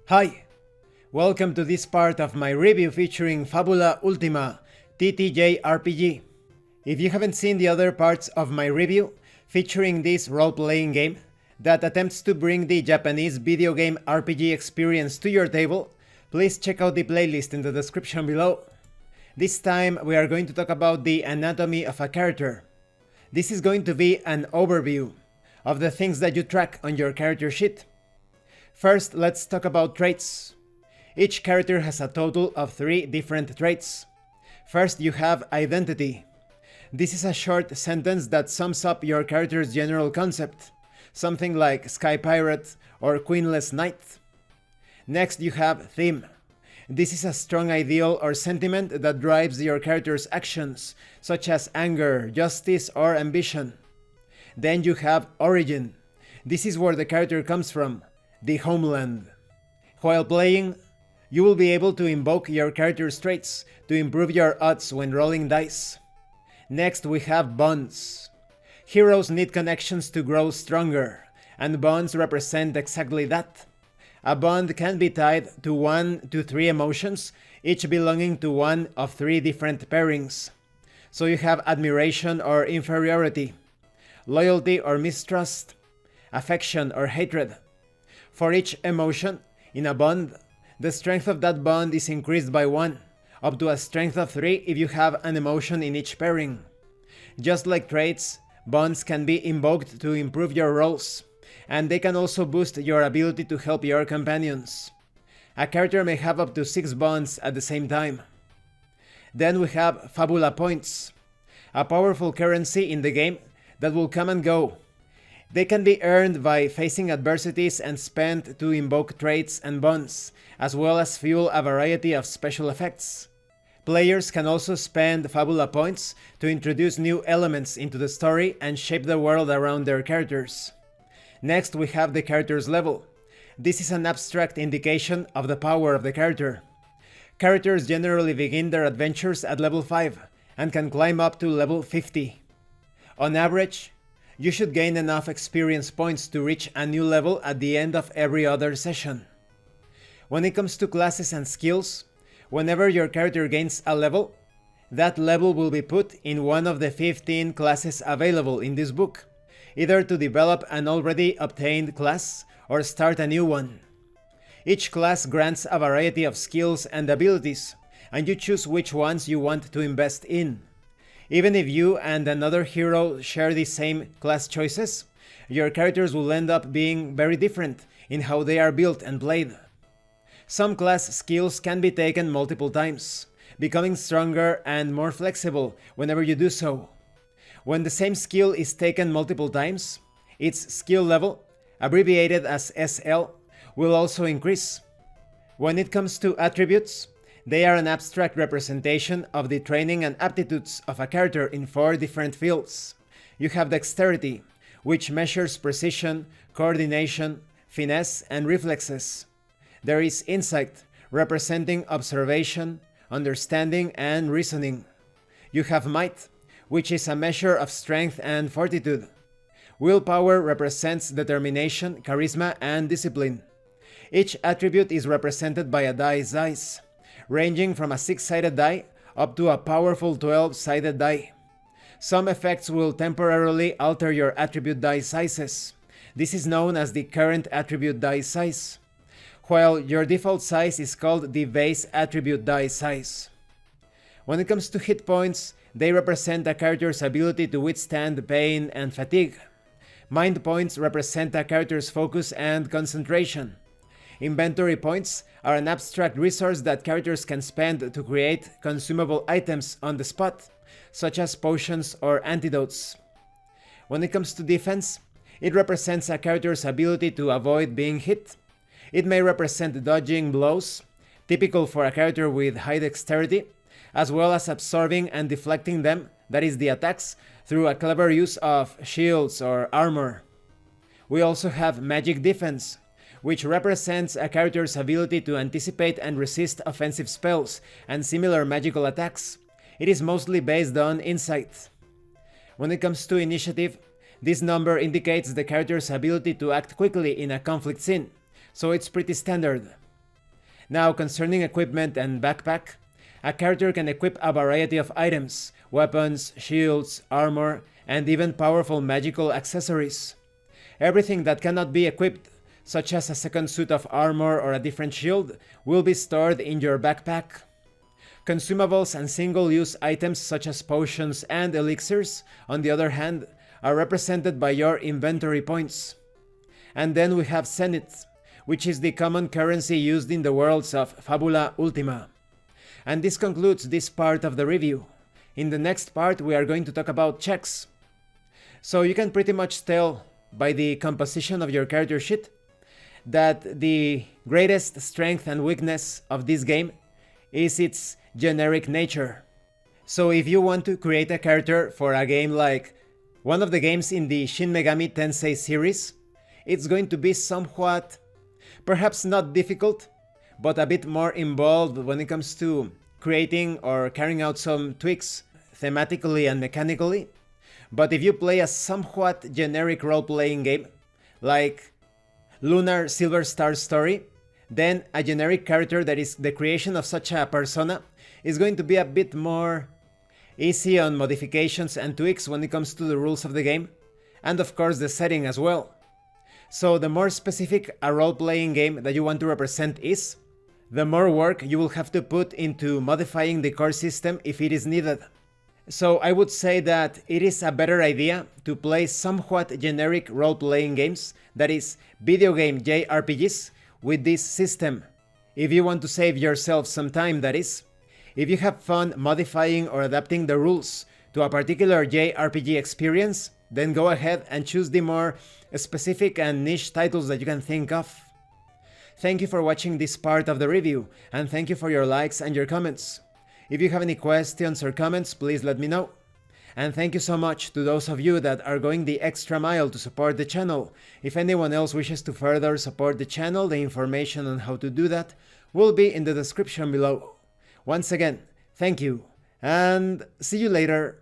Hi! Welcome to this part of my review featuring Fabula Ultima TTJRPG. If you haven't seen the other parts of my review featuring this role-playing game that attempts to bring the Japanese video game RPG experience to your table, please check out the playlist in the description below. This time we are going to talk about the anatomy of a character. This is going to be an overview of the things that you track on your character sheet. First, let's talk about traits. Each character has a total of 3 different traits. First, you have identity. This is a short sentence that sums up your character's general concept, something like Sky Pirate or Queenless Knight. Next, you have theme. This is a strong ideal or sentiment that drives your character's actions, such as anger, justice, or ambition. Then you have origin. This is where the character comes from, the homeland. While playing, you will be able to invoke your character's traits to improve your odds when rolling dice. Next, we have bonds. Heroes need connections to grow stronger, and bonds represent exactly that. A bond can be tied to 1 to 3 emotions, each belonging to one of 3 different pairings. So you have admiration or inferiority, loyalty or mistrust, affection or hatred. For each emotion in a bond, the strength of that bond is increased by 1, up to a strength of 3 if you have an emotion in each pairing. Just like traits, bonds can be invoked to improve your rolls, and they can also boost your ability to help your companions. A character may have up to 6 bonds at the same time. Then we have Fabula points, a powerful currency in the game that will come and go. They can be earned by facing adversities and spent to invoke traits and bonds, as well as fuel a variety of special effects. Players can also spend Fabula points to introduce new elements into the story and shape the world around their characters. Next, we have the character's level. This is an abstract indication of the power of the character. Characters generally begin their adventures at level 5 and can climb up to level 50. On average, you should gain enough experience points to reach a new level at the end of every other session. When it comes to classes and skills, whenever your character gains a level, that level will be put in one of the 15 classes available in this book, either to develop an already obtained class or start a new one. Each class grants a variety of skills and abilities, and you choose which ones you want to invest in. Even if you and another hero share the same class choices, your characters will end up being very different in how they are built and played. Some class skills can be taken multiple times, becoming stronger and more flexible whenever you do so. When the same skill is taken multiple times, its skill level, abbreviated as SL, will also increase. When it comes to attributes, they are an abstract representation of the training and aptitudes of a character in 4 different fields. You have dexterity, which measures precision, coordination, finesse, and reflexes. There is insight, representing observation, understanding, and reasoning. You have might, which is a measure of strength and fortitude. Willpower represents determination, charisma, and discipline. Each attribute is represented by a die size, ranging from a 6-sided die up to a powerful 12-sided die. Some effects will temporarily alter your attribute die sizes. This is known as the current attribute die size, while your default size is called the base attribute die size. When it comes to hit points, they represent a character's ability to withstand pain and fatigue. Mind points represent a character's focus and concentration. Inventory points are an abstract resource that characters can spend to create consumable items on the spot, such as potions or antidotes. When it comes to defense, it represents a character's ability to avoid being hit. It may represent dodging blows, typical for a character with high dexterity, as well as absorbing and deflecting them, that is the attacks, through a clever use of shields or armor. We also have magic defense, which represents a character's ability to anticipate and resist offensive spells and similar magical attacks. It is mostly based on insight. When it comes to initiative, this number indicates the character's ability to act quickly in a conflict scene, so it's pretty standard. Now, concerning equipment and backpack, a character can equip a variety of items, weapons, shields, armor, and even powerful magical accessories. Everything that cannot be equipped, such as a second suit of armor or a different shield, will be stored in your backpack. Consumables and single-use items such as potions and elixirs, on the other hand, are represented by your inventory points. And then we have zenith, which is the common currency used in the worlds of Fabula Ultima. And this concludes this part of the review. In the next part we are going to talk about checks. So you can pretty much tell by the composition of your character sheet that the greatest strength and weakness of this game is its generic nature. So if you want to create a character for a game like one of the games in the Shin Megami Tensei series, it's going to be somewhat, perhaps not difficult, but a bit more involved when it comes to creating or carrying out some tweaks thematically and mechanically. But if you play a somewhat generic role-playing game, like Lunar Silver Star Story, then a generic character that is the creation of such a persona is going to be a bit more easy on modifications and tweaks when it comes to the rules of the game, and of course the setting as well. So the more specific a role-playing game that you want to represent is, the more work you will have to put into modifying the core system if it is needed. So I would say that it is a better idea to play somewhat generic role-playing games, that is, video game JRPGs, with this system. If you want to save yourself some time, that is. If you have fun modifying or adapting the rules to a particular JRPG experience, then go ahead and choose the more specific and niche titles that you can think of. Thank you for watching this part of the review, and thank you for your likes and your comments. If you have any questions or comments, please let me know. And thank you so much to those of you that are going the extra mile to support the channel. If anyone else wishes to further support the channel, the information on how to do that will be in the description below. Once again, thank you, and see you later.